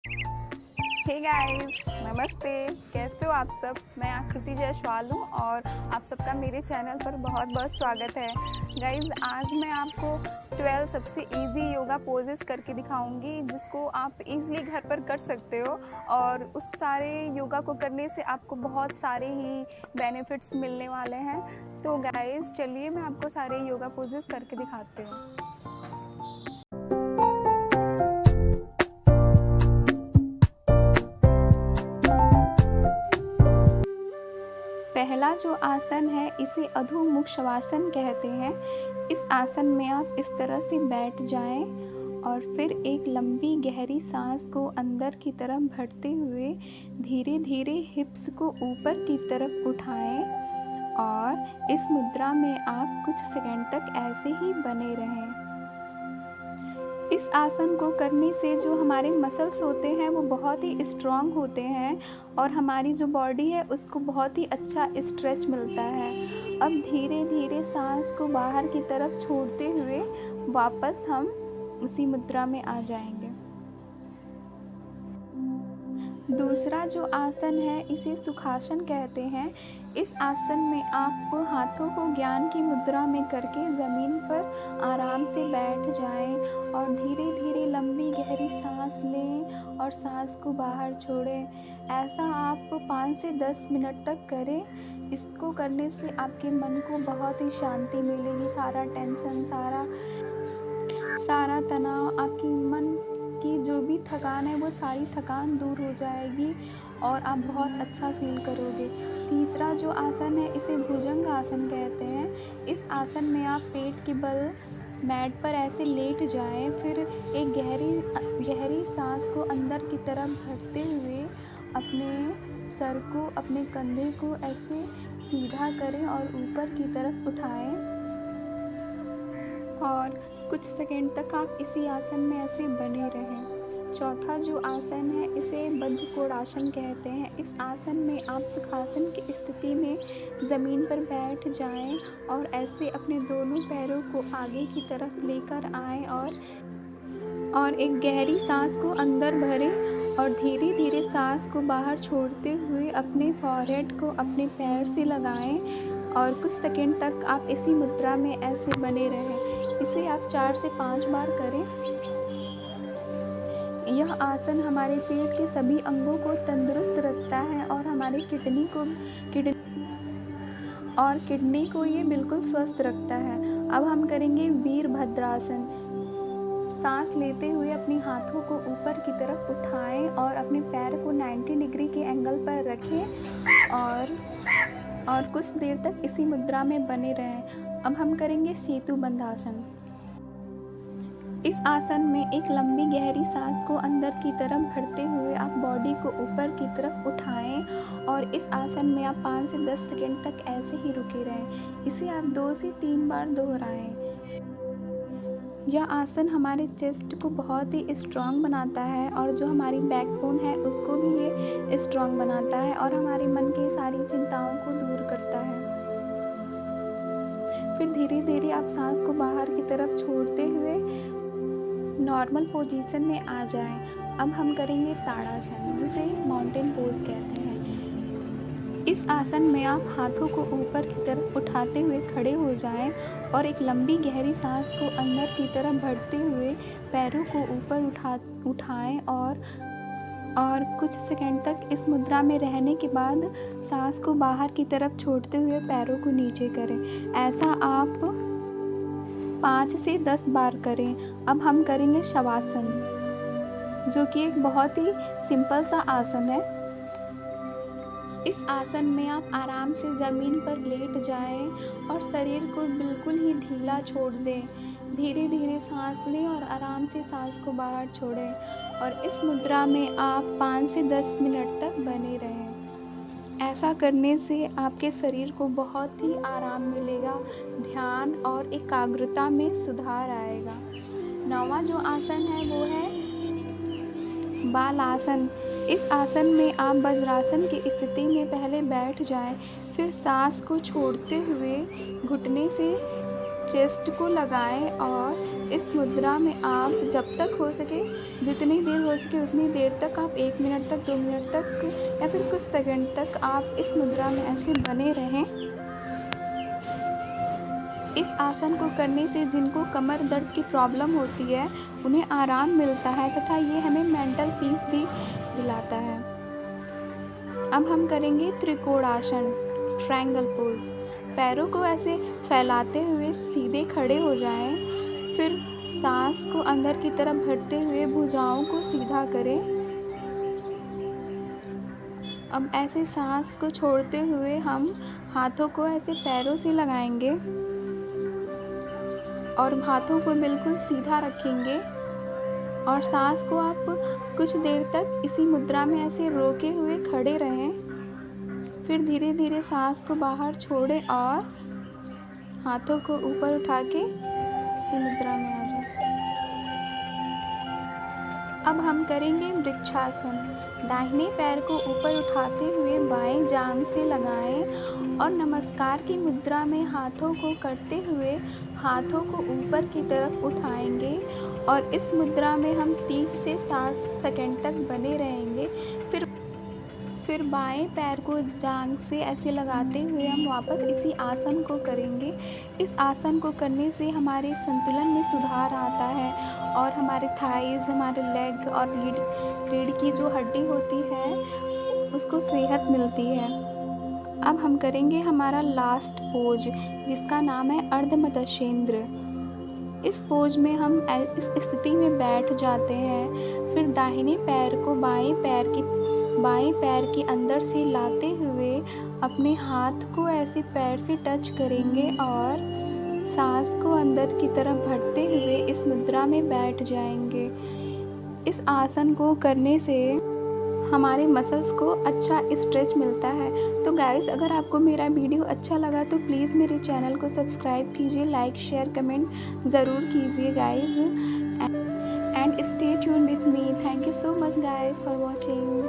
Hey guys, नमस्ते। कैसे हो आप सब? मैं आकृति जायसवाल हूँ और आप सबका मेरे चैनल पर बहुत बहुत स्वागत है। गाइस, आज मैं आपको 12 सबसे इजी योगा पोजेस करके दिखाऊंगी जिसको आप इजीली घर पर कर सकते हो और उस सारे योगा को करने से आपको बहुत सारे ही बेनिफिट्स मिलने वाले हैं। तो गाइस, चलिए मैं आपको सारे योगा पोजेस करके दिखाती हूँ। पहला जो आसन है इसे अधोमुख शवासन कहते हैं। इस आसन में आप इस तरह से बैठ जाएं और फिर एक लंबी गहरी सांस को अंदर की तरफ भरते हुए धीरे धीरे हिप्स को ऊपर की तरफ उठाएं और इस मुद्रा में आप कुछ सेकंड तक ऐसे ही बने रहें। इस आसन को करने से जो हमारे मसल्स होते हैं वो बहुत ही स्ट्रॉन्ग होते हैं और हमारी जो बॉडी है उसको बहुत ही अच्छा स्ट्रेच मिलता है। अब धीरे धीरे सांस को बाहर की तरफ छोड़ते हुए वापस हम उसी मुद्रा में आ जाएंगे। दूसरा जो आसन है इसे सुखासन कहते हैं। इस आसन में आप हाथों को ज्ञान की मुद्रा में करके ज़मीन पर आराम से बैठ जाएं और धीरे धीरे लंबी गहरी सांस लें और सांस को बाहर छोड़ें। ऐसा आप 5 से 10 मिनट तक करें। इसको करने से आपके मन को बहुत ही शांति मिलेगी। सारा टेंशन, सारा तनाव, आपकी मन की जो भी थकान है वो सारी थकान दूर हो जाएगी और आप बहुत अच्छा फील करोगे। तीसरा जो आसन है इसे भुजंग आसन कहते हैं। इस आसन में आप पेट के बल मैट पर ऐसे लेट जाएं, फिर एक गहरी सांस को अंदर की तरफ भरते हुए अपने सर को, अपने कंधे को ऐसे सीधा करें और ऊपर की तरफ उठाएं और कुछ सेकंड तक आप इसी आसन में ऐसे बने रहें। चौथा जो आसन है इसे बद्ध कोणासन कहते हैं। इस आसन में आप सुखासन की स्थिति में ज़मीन पर बैठ जाएं और ऐसे अपने दोनों पैरों को आगे की तरफ लेकर आएं और एक गहरी सांस को अंदर भरें और धीरे धीरे सांस को बाहर छोड़ते हुए अपने फॉरहेड को अपने पैर से लगाएं और कुछ सेकंड तक आप इसी मुद्रा में ऐसे बने रहें। इसे आप 4 से 5 बार करें। यह आसन हमारे पेट के सभी अंगों को तंदुरुस्त रखता है और हमारे किडनी को ये बिल्कुल स्वस्थ रखता है। अब हम करेंगे वीरभद्रासन। सांस लेते हुए अपने हाथों को ऊपर की तरफ उठाएं और अपने पैर को 90 डिग्री के एंगल पर रखें और कुछ देर तक इसी मुद्रा में बने रहें। अब हम करेंगे सेतुबंधासन। इस आसन में एक लंबी गहरी सांस को अंदर की तरफ भरते हुए आप बॉडी को ऊपर की तरफ उठाएं और इस आसन में आप 5 से 10 सेकंड तक ऐसे ही रुके रहें। इसे आप 2 से 3 बार दोहराएं। यह आसन हमारे चेस्ट को बहुत ही स्ट्रॉन्ग बनाता है और जो हमारी बैकबोन है उसको भी ये स्ट्रॉन्ग बनाता है और हमारे मन की सारी चिंताओं को दूर करता है। फिर धीरे धीरे आप सांस को बाहर की तरफ छोड़ते हुए नॉर्मल पोजीशन में आ जाएं। अब हम करेंगे ताड़ासन, जिसे माउंटेन पोज कहते हैं। इस आसन में आप हाथों को ऊपर की तरफ उठाते हुए खड़े हो जाएं और एक लंबी गहरी सांस को अंदर की तरफ भरते हुए पैरों को ऊपर उठाएं और कुछ सेकंड तक इस मुद्रा में रहने के बाद सांस को बाहर की तरफ छोड़ते हुए पैरों को नीचे करें। ऐसा आप 5 से 10 बार करें। अब हम करेंगे शवासन, जो कि एक बहुत ही सिंपल सा आसन है। इस आसन में आप आराम से ज़मीन पर लेट जाएं और शरीर को बिल्कुल ही ढीला छोड़ दें। धीरे धीरे सांस लें और आराम से सांस को बाहर छोड़ें और इस मुद्रा में आप 5 से 10 मिनट तक बने रहें। ऐसा करने से आपके शरीर को बहुत ही आराम मिलेगा, ध्यान और एकाग्रता में सुधार आएगा। 9वां जो आसन है वो है बालासन। इस आसन में आप वज्रासन की स्थिति में पहले बैठ जाएं, फिर सांस को छोड़ते हुए घुटने से चेस्ट को लगाएं और इस मुद्रा में आप जब तक हो सके, जितनी देर हो सके उतनी देर तक आप 1 मिनट तक, 2 मिनट तक या फिर कुछ सेकंड तक आप इस मुद्रा में ऐसे बने रहें। इस आसन को करने से जिनको कमर दर्द की प्रॉब्लम होती है उन्हें आराम मिलता है तथा ये हमें मेंटल पीस भी दिलाता है। अब हम करेंगे त्रिकोणासन, ट्रायंगल पोज। पैरों को ऐसे फैलाते हुए सीधे खड़े हो जाएं, फिर सांस को अंदर की तरफ भरते हुए भुजाओं को सीधा करें। अब ऐसे सांस को छोड़ते हुए हम हाथों को ऐसे पैरों से लगाएंगे और हाथों को बिल्कुल सीधा रखेंगे और सांस को आप कुछ देर तक इसी मुद्रा में ऐसे रोके हुए खड़े रहें। फिर धीरे धीरे सांस को बाहर छोड़ें और हाथों को ऊपर उठा के इसी मुद्रा में आ जाएं। अब हम करेंगे वृक्षासन। दाहिने पैर को ऊपर उठाते हुए बाएं जांघ से लगाएं और नमस्कार की मुद्रा में हाथों को करते हुए हाथों को ऊपर की तरफ उठाएंगे और इस मुद्रा में हम 30 से 60 सेकंड तक बने रहेंगे। फिर बाएं पैर को जांघ से ऐसे लगाते हुए हम वापस इसी आसन को करेंगे। इस आसन को करने से हमारे संतुलन में सुधार आता है और हमारे थाइज, हमारे लेग और रीढ़ की जो हड्डी होती है उसको सेहत मिलती है। अब हम करेंगे हमारा लास्ट पोज जिसका नाम है अर्धमत्स्येंद्र। इस पोज में हम इस स्थिति में बैठ जाते हैं। फिर दाहिने पैर को बाएं पैर के अंदर से लाते हुए अपने हाथ को ऐसे पैर से टच करेंगे और सांस को अंदर की तरफ भरते हुए इस मुद्रा में बैठ जाएंगे। इस आसन को करने से हमारे मसल्स को अच्छा स्ट्रेच मिलता है। तो गाइस, अगर आपको मेरा वीडियो अच्छा लगा तो प्लीज़ मेरे चैनल को सब्सक्राइब कीजिए, लाइक शेयर कमेंट ज़रूर कीजिए guys, and stay tune with me. Thank you so much guys for watching.